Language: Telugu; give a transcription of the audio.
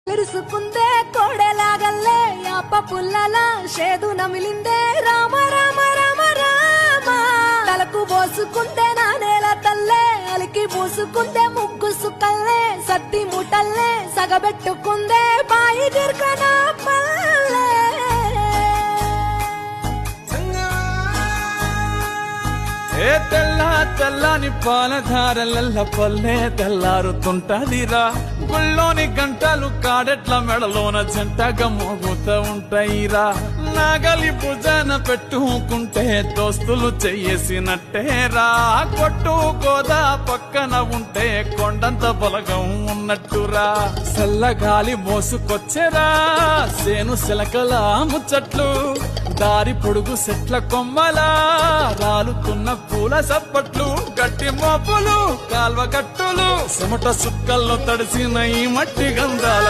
విరుసుకుందే కోడెలాగల్లే యాప పుల్లలా షేదు నమిలిందే రామ రామ రామ రామ తలకు పోసుకుందే నానేల తల్లే అలికి పూసుకుందే ముగ్గు సుక్కల్లే సత్తి ముటల్లే సగబెట్టుకుందే బాయి గిర్కనా పల్లె ఏ తెల్ల తెల్లని పాలధారలల్ల పల్లె తెల్లారుతుంటదిరా గుళ్ళోని గంటలు కాడెట్ల మెడలోన జంటగా మోగుతూ ఉంటాయిరా నాగలి భుజాన పెట్టుకుంటే దోస్తులు చెయ్యేసినట్టేరా కొట్టు గోదా పక్కన ఉంటే కొండంత బలగం ఉన్నట్టురా చల్లగాలి మోసుకొచ్చెరా సేను సిలకల ముచ్చట్లు దారి పొడుగు సెట్ల కొమ్మలా రాలుతున్న పూల సప్పట్లు గట్టి మోపులు కాల్వ గట్టులు చెమట సుక్కల్లో తడిసిన ఈ మట్టి గంధాల